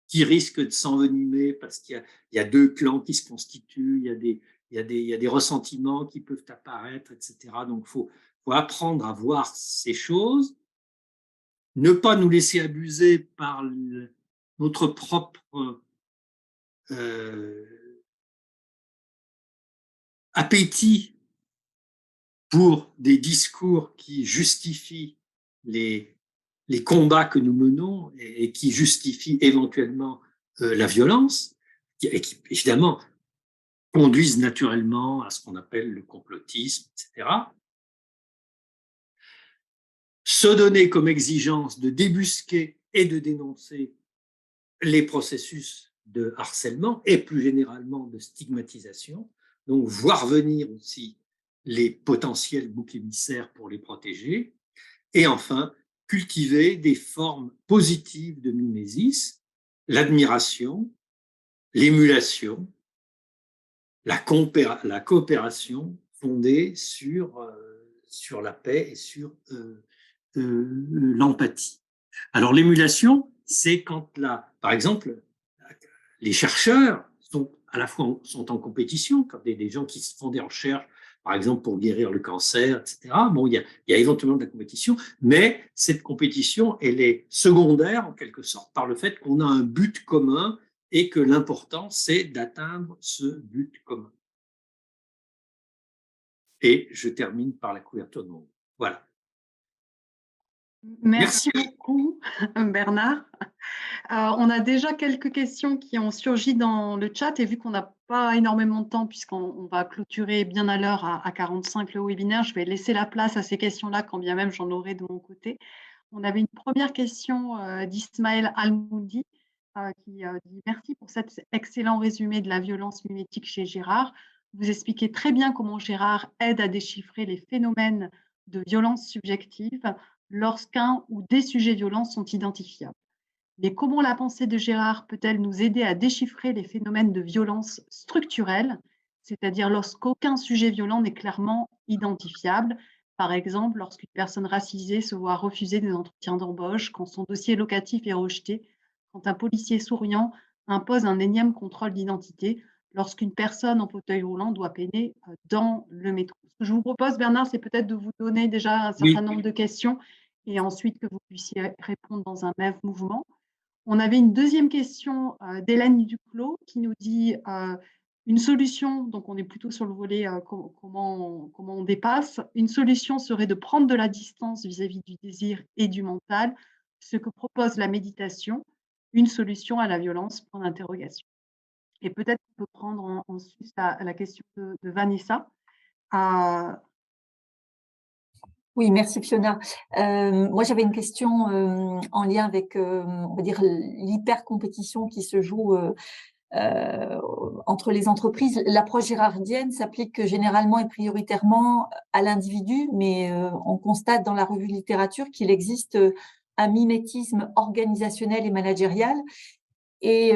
qui risquent de s'envenimer parce qu'il y a deux clans qui se constituent, il y a des ressentiments qui peuvent apparaître, etc. Donc, faut apprendre à voir ces choses, ne pas nous laisser abuser par notre propre euh, appétit pour des discours qui justifient les, les combats que nous menons et qui justifient éventuellement la violence, et qui évidemment conduisent naturellement à ce qu'on appelle le complotisme, etc. Se donner comme exigence de débusquer et de dénoncer les processus de harcèlement et plus généralement de stigmatisation, donc voir venir aussi les potentiels boucs émissaires pour les protéger, et enfin cultiver des formes positives de mimésis, l'admiration, l'émulation, la coopération fondée sur la paix et sur l'empathie. Alors l'émulation, c'est quand par exemple, les chercheurs sont à la fois sont en compétition, quand des gens qui font des recherches, par exemple pour guérir le cancer, etc. Bon, il y a éventuellement de la compétition, mais cette compétition, elle est secondaire en quelque sorte par le fait qu'on a un but commun et que l'important, c'est d'atteindre ce but commun. Et je termine par la couverture de mon livre. Voilà. Merci beaucoup, Bernard. On a déjà quelques questions qui ont surgi dans le chat et vu qu'on n'a pas énormément de temps puisqu'on va clôturer bien à l'heure à 45 le webinaire, je vais laisser la place à ces questions-là quand bien même j'en aurai de mon côté. On avait une première question d'Ismaël Almoudi qui dit « Merci pour cet excellent résumé de la violence mimétique chez Gérard. Vous expliquez très bien comment Gérard aide à déchiffrer les phénomènes de violence subjective lorsqu'un ou des sujets violents sont identifiables. Mais comment la pensée de Gérard peut-elle nous aider à déchiffrer les phénomènes de violence structurelle, c'est-à-dire lorsqu'aucun sujet violent n'est clairement identifiable, par exemple, lorsqu'une personne racisée se voit refuser des entretiens d'embauche, quand son dossier locatif est rejeté, quand un policier souriant impose un énième contrôle d'identité, lorsqu'une personne en fauteuil roulant doit peiner dans le métro. Ce que je vous propose, Bernard, c'est peut-être de vous donner déjà un certain Oui, nombre de questions et ensuite que vous puissiez répondre dans un même mouvement. On avait une deuxième question d'Hélène Duclos qui nous dit une solution, donc on est plutôt sur le volet comment on dépasse, une solution serait de prendre de la distance vis-à-vis du désir et du mental, ce que propose la méditation, une solution à la violence, point d'interrogation. Et peut-être qu'on peut prendre ensuite la question de Vanessa. Oui, merci Fiona. Moi, j'avais une question en lien avec, on va dire, l'hyper-compétition qui se joue entre les entreprises. L'approche gérardienne s'applique généralement et prioritairement à l'individu, mais on constate dans la revue littérature qu'il existe un mimétisme organisationnel et managérial. Et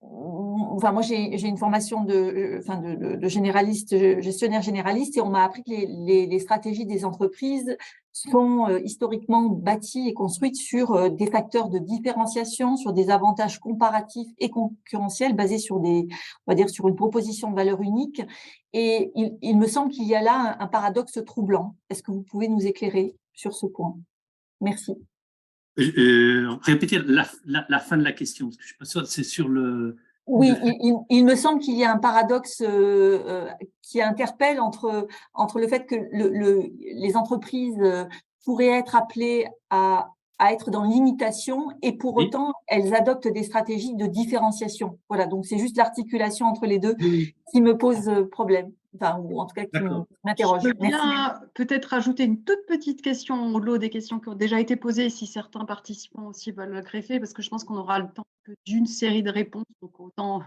enfin, moi, j'ai une formation de généraliste, gestionnaire généraliste, et on m'a appris que les stratégies des entreprises sont historiquement bâties et construites sur des facteurs de différenciation, sur des avantages comparatifs et concurrentiels basés sur on va dire, sur une proposition de valeur unique. Et il me semble qu'il y a là un paradoxe troublant. Est-ce que vous pouvez nous éclairer sur ce point? Merci. Répétez la fin de la question, parce que je suis pas sûr, c'est sur le… Oui, il me semble qu'il y a un paradoxe qui interpelle entre le fait que les entreprises pourraient être appelées à être dans l'imitation et pour Oui, autant, elles adoptent des stratégies de différenciation. Voilà, donc c'est juste l'articulation entre les deux oui, qui me pose problème, enfin, ou en tout cas qui d'accord. m'interroge. Je veux Merci. bien peut-être rajouter une toute petite question au lot des questions qui ont déjà été posées, si certains participants aussi veulent le greffer, parce que je pense qu'on aura le temps que d'une série de réponses, donc autant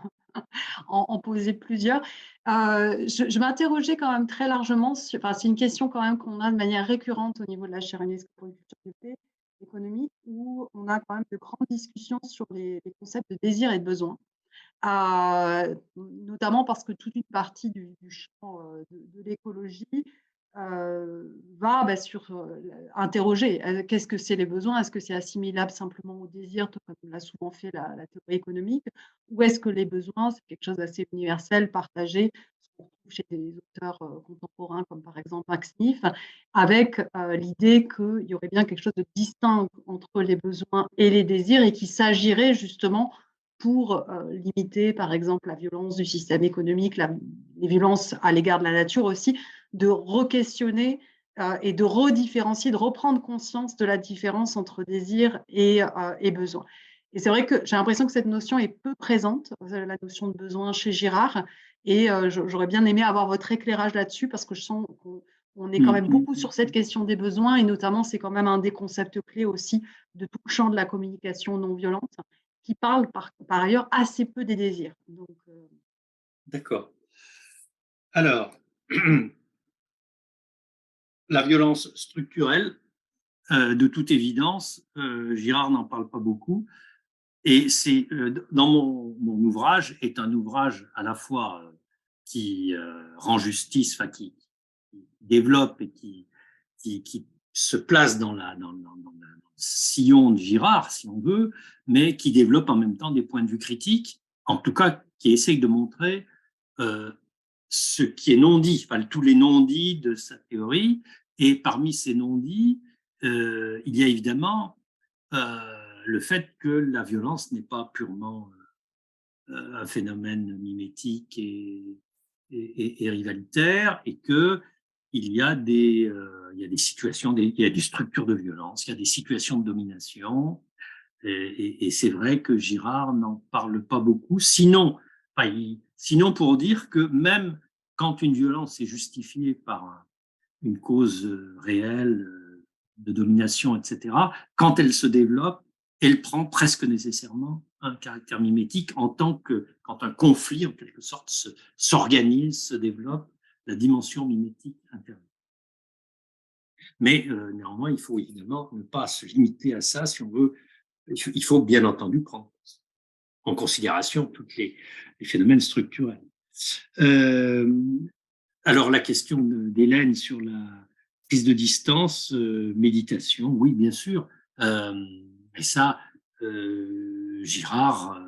en poser plusieurs. Je m'interrogeais quand même très largement, enfin, c'est une question quand même qu'on a de manière récurrente au niveau de la chaire UNESCO pour une culture de paix économique, où on a quand même de grandes discussions sur les concepts de désir et de besoin. Notamment parce que toute une partie du champ de l'écologie va sur interroger qu'est-ce que c'est les besoins, est-ce que c'est assimilable simplement au désir, tout comme l'a souvent fait la théorie économique, ou est-ce que les besoins, c'est quelque chose d'assez universel, partagé, ce qu'on retrouve chez des auteurs contemporains comme par exemple Max Neef, avec l'idée qu'il y aurait bien quelque chose de distinct entre les besoins et les désirs et qu'il s'agirait justement pour limiter, par exemple, la violence du système économique, les violences à l'égard de la nature aussi, de re-questionner et de redifférencier, de reprendre conscience de la différence entre désir et besoin. Et c'est vrai que j'ai l'impression que cette notion est peu présente, la notion de besoin chez Girard, et j'aurais bien aimé avoir votre éclairage là-dessus, parce que je sens qu'on est quand même beaucoup sur cette question des besoins, et notamment, c'est quand même un des concepts clés aussi de tout le champ de la communication non violente, qui parle par ailleurs assez peu des désirs. Donc, D'accord. Alors, la violence structurelle, de toute évidence, Girard n'en parle pas beaucoup. Et c'est dans mon ouvrage, est un ouvrage à la fois qui rend justice, enfin qui développe et qui se place dans le sillon de Girard, si on veut, mais qui développe en même temps des points de vue critiques, en tout cas qui essaye de montrer ce qui est non dit, enfin, tous les non-dits de sa théorie. Et parmi ces non-dits, il y a évidemment le fait que la violence n'est pas purement un phénomène mimétique et rivalitaire, et que il y a des situations, il y a des structures de violence, il y a des situations de domination, et c'est vrai que Girard n'en parle pas beaucoup, sinon pour dire que même quand une violence est justifiée par une cause réelle de domination, etc., quand elle se développe, elle prend presque nécessairement un caractère mimétique en tant que, quand un conflit, en quelque sorte, s'organise, se développe, la dimension mimétique intervient. Mais néanmoins, il faut évidemment ne pas se limiter à ça si on veut. Il faut bien entendu prendre en considération tous les phénomènes structurels. Alors, la question d'Hélène sur prise de distance, méditation, oui, bien sûr. Et ça, Girard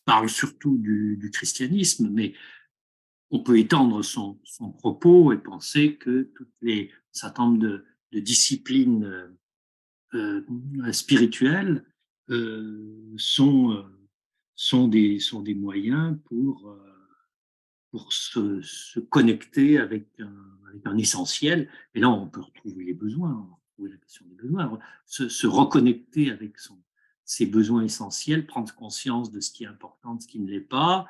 parle surtout du christianisme, mais on peut étendre son propos et penser que toutes les certain nombre de disciplines spirituelles sont des moyens pour se connecter avec un essentiel. Et là, on peut retrouver les besoins, on peut retrouver la question des besoins, se reconnecter avec ses besoins essentiels, prendre conscience de ce qui est important, de ce qui ne l'est pas,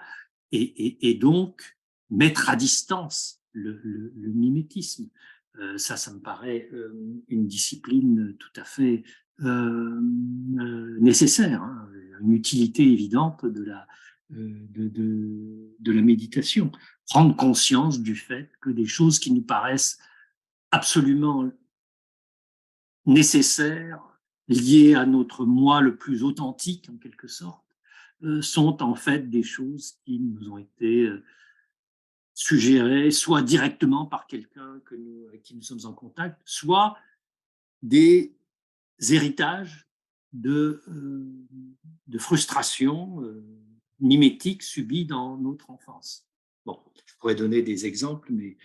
et donc mettre à distance le mimétisme. Ça me paraît une discipline tout à fait nécessaire, hein, une utilité évidente de la méditation. Prendre conscience du fait que des choses qui nous paraissent absolument nécessaires, liées à notre moi le plus authentique en quelque sorte, sont en fait des choses qui nous ont été suggérées soit directement par quelqu'un avec qui nous sommes en contact, soit des héritages de frustrations mimétiques subies dans notre enfance. Bon, je pourrais donner des exemples, mais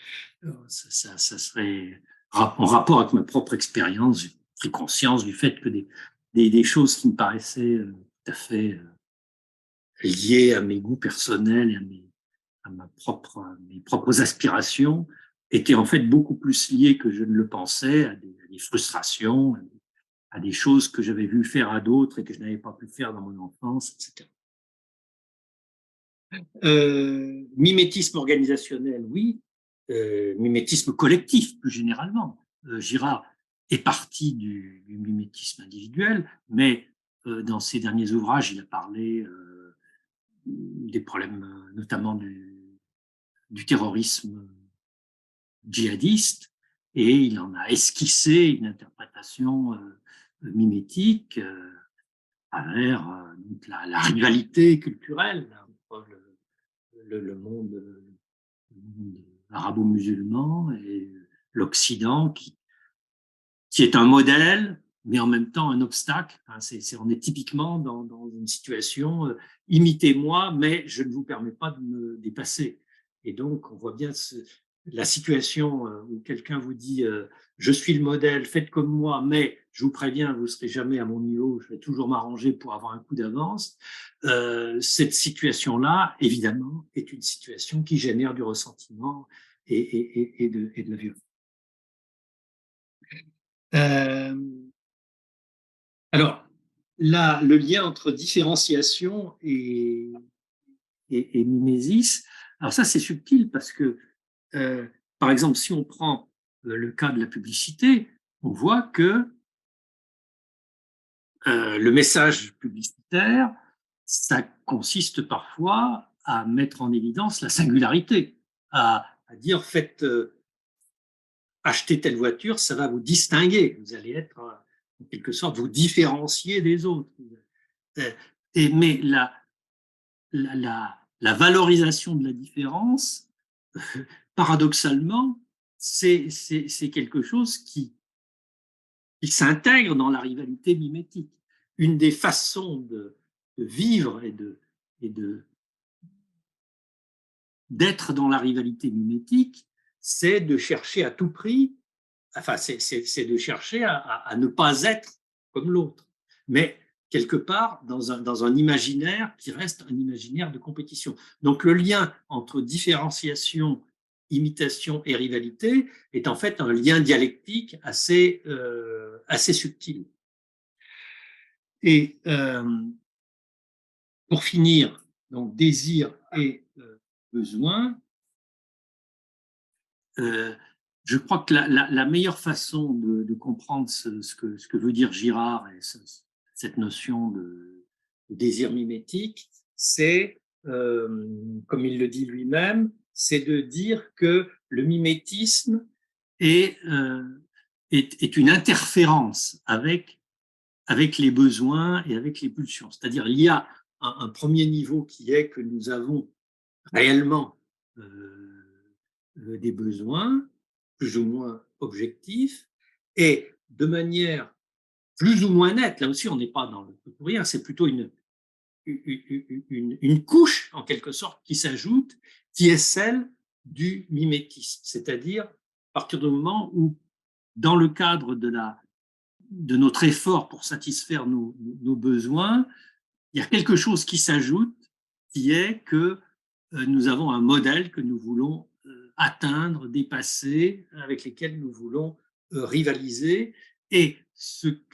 ça serait en rapport avec ma propre expérience. J'ai pris conscience du fait que des choses qui me paraissaient tout à fait liées à mes goûts personnels et à mes propres aspirations étaient en fait beaucoup plus liées que je ne le pensais à des frustrations, à des choses que j'avais vu faire à d'autres et que je n'avais pas pu faire dans mon enfance, etc. Mimétisme organisationnel, oui. Mimétisme collectif, plus généralement. Girard est parti du mimétisme individuel, mais dans ses derniers ouvrages, il a parlé des problèmes, notamment du terrorisme djihadiste, et il en a esquissé une interprétation mimétique à travers la rivalité culturelle entre le monde arabo-musulman et l'Occident, qui est un modèle, mais en même temps un obstacle. On est typiquement dans une situation imitez-moi, mais je ne vous permets pas de me dépasser. Et donc, on voit bien la situation où quelqu'un vous dit je suis le modèle, faites comme moi, mais je vous préviens, vous ne serez jamais à mon niveau, je vais toujours m'arranger pour avoir un coup d'avance. Cette situation-là, évidemment, est une situation qui génère du ressentiment et de la violence. Alors, là, le lien entre différenciation et mimésis, alors ça, c'est subtil parce que, par exemple, si on prend le cas de la publicité, on voit que le message publicitaire, ça consiste parfois à mettre en évidence la singularité, à dire faites acheter telle voiture, ça va vous distinguer, vous allez être en quelque sorte vous différencier des autres. Mais la valorisation de la différence, paradoxalement, c'est quelque chose qui s'intègre dans la rivalité mimétique. Une des façons de vivre et d'être dans la rivalité mimétique, c'est de chercher à tout prix, enfin, c'est de chercher à ne pas être comme l'autre, mais quelque part dans un imaginaire qui reste un imaginaire de compétition. Donc le lien entre différenciation, imitation et rivalité est en fait un lien dialectique assez subtil. Et pour finir, donc désir et besoin, je crois que la meilleure façon de comprendre ce que veut dire Girard et cette notion de désir mimétique, c'est, comme il le dit lui-même, c'est de dire que le mimétisme est une interférence avec les besoins et avec les pulsions. C'est-à-dire, il y a un premier niveau qui est que nous avons réellement des besoins plus ou moins objectifs et de manière plus ou moins nette. Là aussi, on n'est pas dans le tout ou rien, c'est plutôt une couche, en quelque sorte, qui s'ajoute, qui est celle du mimétisme. C'est-à-dire, à partir du moment où, dans le cadre de notre effort pour satisfaire nos besoins, il y a quelque chose qui s'ajoute, qui est que nous avons un modèle que nous voulons atteindre, dépasser, avec lesquels nous voulons rivaliser. Et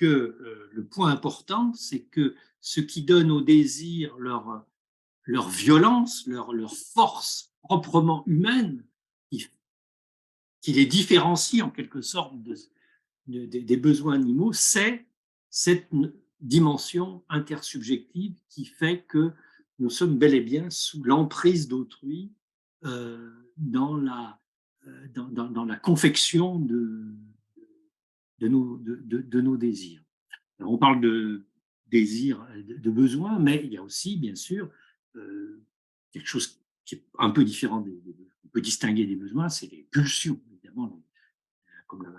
le point important, c'est que ce qui donne au désir leur violence, leur force proprement humaine, qui les différencie en quelque sorte des besoins animaux, c'est cette dimension intersubjective qui fait que nous sommes bel et bien sous l'emprise d'autrui dans la confection de nos désirs. Alors, on parle de désirs, de besoins, mais il y a aussi, bien sûr, quelque chose qui est un peu différent. On peut distinguer des besoins, c'est les pulsions, évidemment, comme la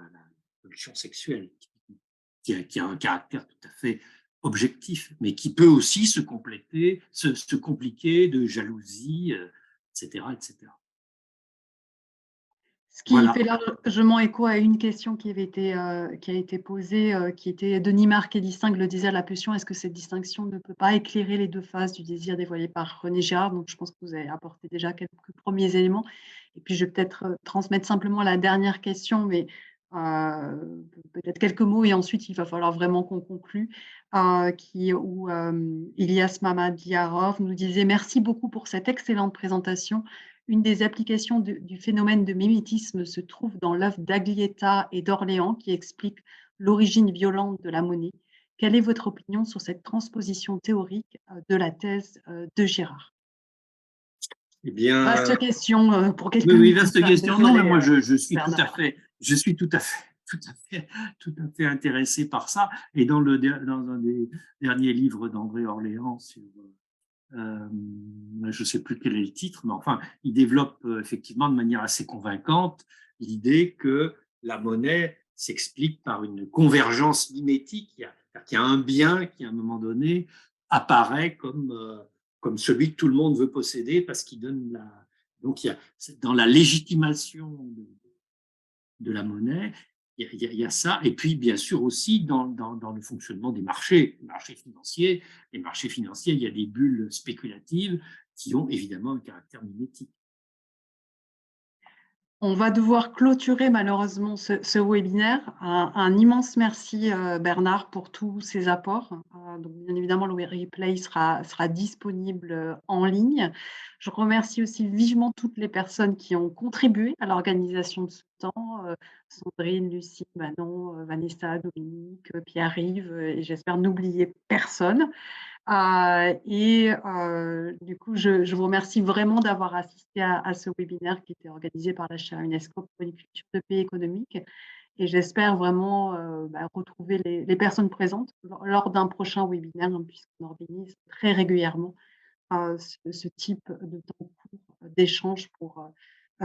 pulsion sexuelle, qui a un caractère tout à fait objectif, mais qui peut aussi se compléter, se compliquer de jalousie, etc., etc. Ce qui fait largement écho à une question qui a été posée, qui était Denis Marquet distingue le désir de la pulsion. Est-ce que cette distinction ne peut pas éclairer les deux phases du désir dévoilées par René Girard? Donc, je pense que vous avez apporté déjà quelques premiers éléments. Et puis, je vais peut-être transmettre simplement la dernière question, mais peut-être quelques mots et ensuite, il va falloir vraiment qu'on conclue. Où Ilyas Mamadiarov nous disait « Merci beaucoup pour cette excellente présentation. Une des applications du phénomène de mimétisme se trouve dans l'œuvre d'Aglietta et d'Orléans qui explique l'origine violente de la monnaie. Quelle est votre opinion sur cette transposition théorique de la thèse de Girard ?» Eh bien, vaste question pour quelques oui, minutes. vaste question. Non, mais moi, je suis tout à fait intéressé par ça. Et dans un des derniers livres d'André Orléans sur je ne sais plus quel est le titre, mais enfin, il développe effectivement de manière assez convaincante l'idée que la monnaie s'explique par une convergence mimétique. Il y a un bien qui, à un moment donné, apparaît comme celui que tout le monde veut posséder parce qu'il donne la. Donc, dans la légitimation de la monnaie, il y a ça. Et puis, bien sûr, aussi dans le fonctionnement des marchés, les marchés financiers. Les marchés financiers, il y a des bulles spéculatives qui ont évidemment un caractère mimétique. On va devoir clôturer malheureusement ce webinaire. Un immense merci Bernard pour tous ces apports. Donc, bien évidemment, le replay sera disponible en ligne. Je remercie aussi vivement toutes les personnes qui ont contribué à l'organisation de ce temps. Sandrine, Lucie, Manon, Vanessa, Dominique, Pierre-Yves, et j'espère n'oublier personne. Du coup, je vous remercie vraiment d'avoir assisté à ce webinaire qui était organisé par la chaire UNESCO pour une culture de pays économique. Et j'espère vraiment retrouver les personnes présentes lors d'un prochain webinaire, puisqu'on organise très régulièrement ce type de temps court d'échange pour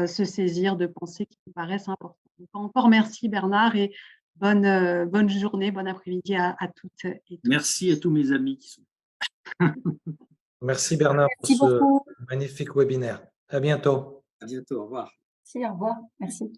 se saisir de pensées qui me paraissent importantes. Donc, encore merci Bernard et bonne journée, bon après-midi à toutes et tous. Merci à tous mes amis qui sont. Merci Bernard pour ce magnifique webinaire. À bientôt. À bientôt, au revoir. Merci, au revoir. Merci.